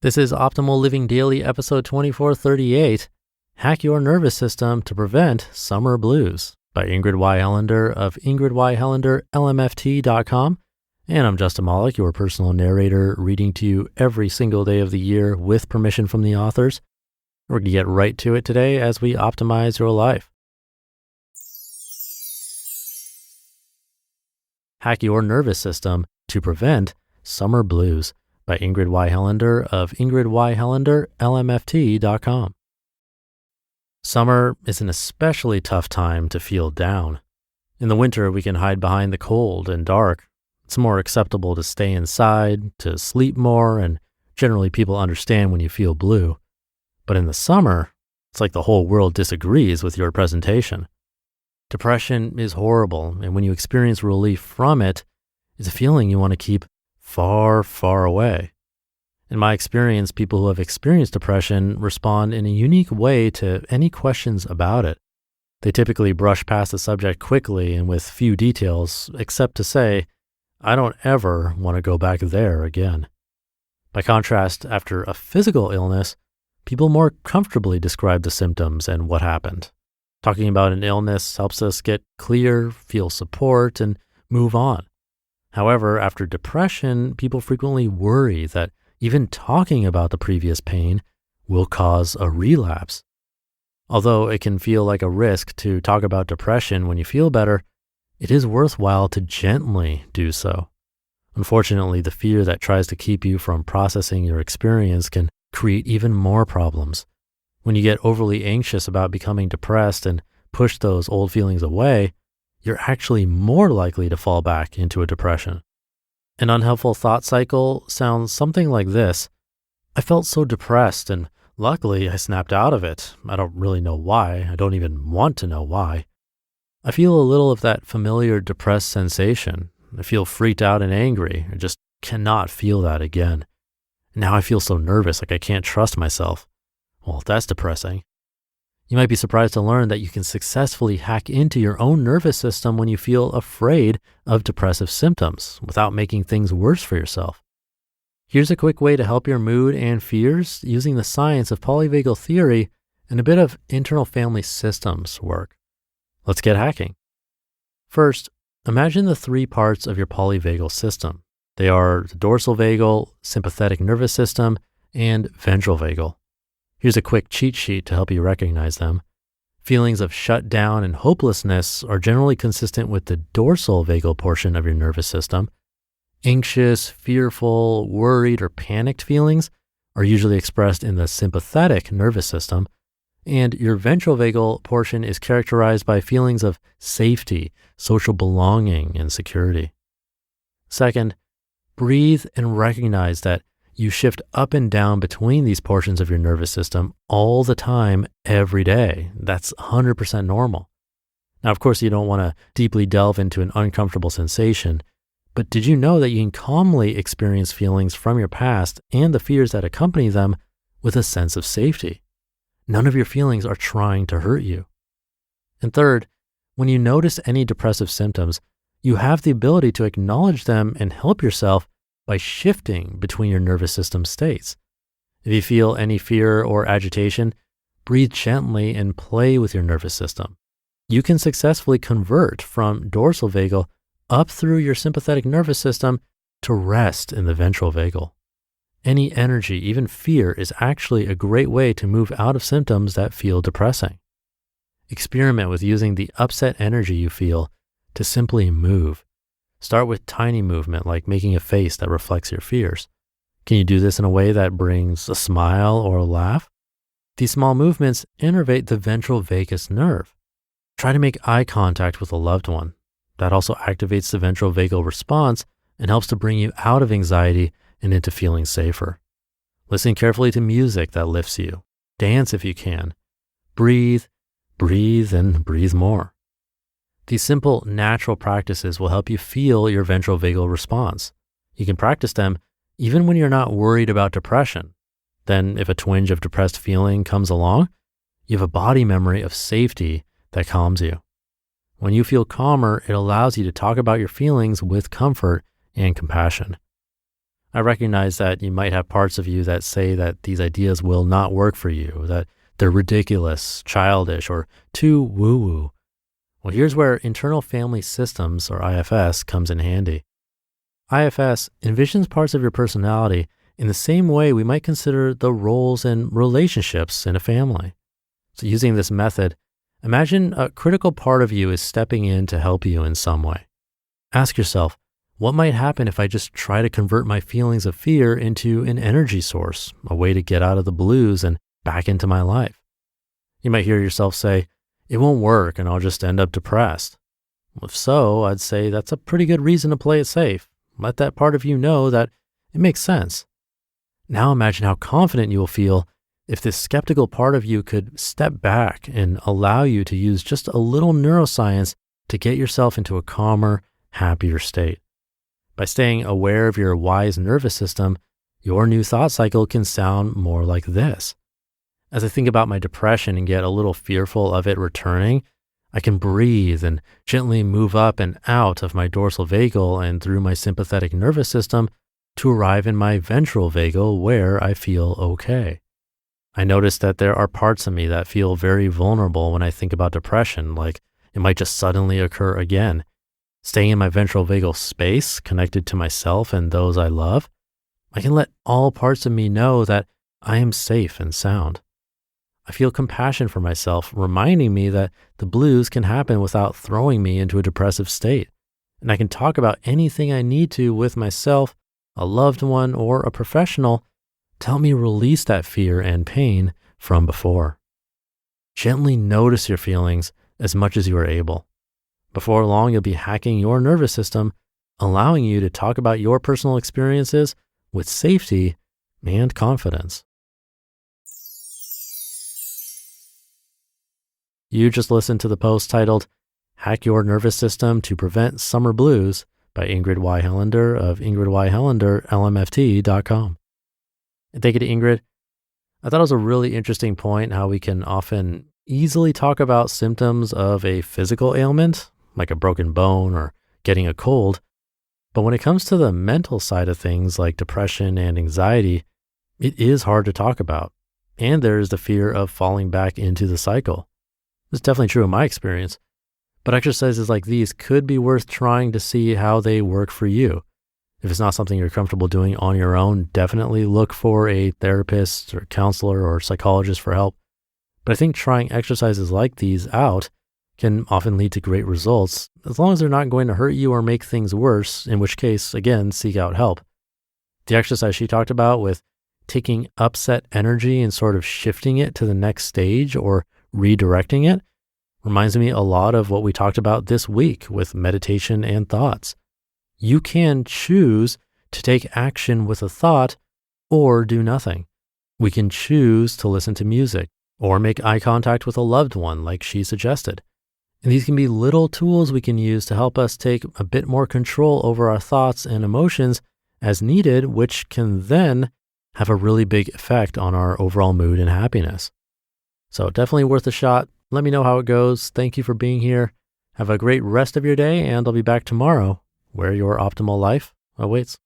This is Optimal Living Daily, episode 2438, Hack Your Nervous System to Prevent Summer Blues by Ingrid Y Helander of Ingrid Y Helander, LMFT.com. And I'm Justin Malik, your personal narrator, reading to you every single day of the year with permission from the authors. We're going to get right to it today as we optimize your life. Hack Your Nervous System to Prevent Summer Blues by Ingrid Y Helander of Ingrid Y Helander, LMFT.com. Summer is an especially tough time to feel down. In the winter, we can hide behind the cold and dark. It's more acceptable to stay inside, to sleep more, and generally people understand when you feel blue. But in the summer, it's like the whole world disagrees with your presentation. Depression is horrible, and when you experience relief from it, it's a feeling you want to keep far, far away. In my experience, people who have experienced depression respond in a unique way to any questions about it. They typically brush past the subject quickly and with few details, except to say, I don't ever want to go back there again. By contrast, after a physical illness, people more comfortably describe the symptoms and what happened. Talking about an illness helps us get clear, feel support, and move on. However, after depression, people frequently worry that even talking about the previous pain will cause a relapse. Although it can feel like a risk to talk about depression when you feel better, it is worthwhile to gently do so. Unfortunately, the fear that tries to keep you from processing your experience can create even more problems. When you get overly anxious about becoming depressed and push those old feelings away, you're actually more likely to fall back into a depression. An unhelpful thought cycle sounds something like this. I felt so depressed, and luckily I snapped out of it. I don't really know why. I don't even want to know why. I feel a little of that familiar depressed sensation. I feel freaked out and angry. I just cannot feel that again. Now I feel so nervous, like I can't trust myself. Well, that's depressing. You might be surprised to learn that you can successfully hack into your own nervous system when you feel afraid of depressive symptoms without making things worse for yourself. Here's a quick way to help your mood and fears using the science of polyvagal theory and a bit of internal family systems work. Let's get hacking. First, imagine the three parts of your polyvagal system. They are the dorsal vagal, sympathetic nervous system, and ventral vagal. Here's a quick cheat sheet to help you recognize them. Feelings of shutdown and hopelessness are generally consistent with the dorsal vagal portion of your nervous system. Anxious, fearful, worried, or panicked feelings are usually expressed in the sympathetic nervous system. And your ventral vagal portion is characterized by feelings of safety, social belonging, and security. Second, breathe and recognize that you shift up and down between these portions of your nervous system all the time, every day. That's 100% normal. Now, of course, you don't want to deeply delve into an uncomfortable sensation, but did you know that you can calmly experience feelings from your past and the fears that accompany them with a sense of safety? None of your feelings are trying to hurt you. And third, when you notice any depressive symptoms, you have the ability to acknowledge them and help yourself by shifting between your nervous system states. If you feel any fear or agitation, breathe gently and play with your nervous system. You can successfully convert from dorsal vagal up through your sympathetic nervous system to rest in the ventral vagal. Any energy, even fear, is actually a great way to move out of symptoms that feel depressing. Experiment with using the upset energy you feel to simply move. Start with tiny movement like making a face that reflects your fears. Can you do this in a way that brings a smile or a laugh? These small movements innervate the ventral vagus nerve. Try to make eye contact with a loved one. That also activates the ventral vagal response and helps to bring you out of anxiety and into feeling safer. Listen carefully to music that lifts you. Dance if you can. Breathe, and breathe more. These simple, natural practices will help you feel your ventral vagal response. You can practice them even when you're not worried about depression. Then, if a twinge of depressed feeling comes along, you have a body memory of safety that calms you. When you feel calmer, it allows you to talk about your feelings with comfort and compassion. I recognize that you might have parts of you that say that these ideas will not work for you, that they're ridiculous, childish, or too woo-woo. Well, here's where internal family systems, or IFS, comes in handy. IFS envisions parts of your personality in the same way we might consider the roles and relationships in a family. So using this method, imagine a critical part of you is stepping in to help you in some way. Ask yourself, what might happen if I just try to convert my feelings of fear into an energy source, a way to get out of the blues and back into my life? You might hear yourself say, it won't work and I'll just end up depressed. If so, I'd say that's a pretty good reason to play it safe. Let that part of you know that it makes sense. Now imagine how confident you will feel if this skeptical part of you could step back and allow you to use just a little neuroscience to get yourself into a calmer, happier state. By staying aware of your wise nervous system, your new thought cycle can sound more like this. As I think about my depression and get a little fearful of it returning, I can breathe and gently move up and out of my dorsal vagal and through my sympathetic nervous system to arrive in my ventral vagal where I feel okay. I notice that there are parts of me that feel very vulnerable when I think about depression, like it might just suddenly occur again. Staying in my ventral vagal space, connected to myself and those I love, I can let all parts of me know that I am safe and sound. I feel compassion for myself, reminding me that the blues can happen without throwing me into a depressive state. And I can talk about anything I need to with myself, a loved one, or a professional to help me release that fear and pain from before. Gently notice your feelings as much as you are able. Before long, you'll be hacking your nervous system, allowing you to talk about your personal experiences with safety and confidence. You just listened to the post titled, Hack Your Nervous System to Prevent Summer Blues by Ingrid Y Helander of Ingrid Y Helander, LMFT.com. And thank you to Ingrid. I thought it was a really interesting point how we can often easily talk about symptoms of a physical ailment, like a broken bone or getting a cold. But when it comes to the mental side of things like depression and anxiety, it is hard to talk about. And there's the fear of falling back into the cycle. It's definitely true in my experience. But exercises like these could be worth trying to see how they work for you. If it's not something you're comfortable doing on your own, definitely look for a therapist or counselor or psychologist for help. But I think trying exercises like these out can often lead to great results, as long as they're not going to hurt you or make things worse, in which case, again, seek out help. The exercise she talked about with taking upset energy and sort of shifting it to the next stage or redirecting it reminds me a lot of what we talked about this week with meditation and thoughts. You can choose to take action with a thought or do nothing. We can choose to listen to music or make eye contact with a loved one like she suggested. And these can be little tools we can use to help us take a bit more control over our thoughts and emotions as needed, which can then have a really big effect on our overall mood and happiness. So definitely worth a shot. Let me know how it goes. Thank you for being here. Have a great rest of your day, and I'll be back tomorrow where your optimal life awaits.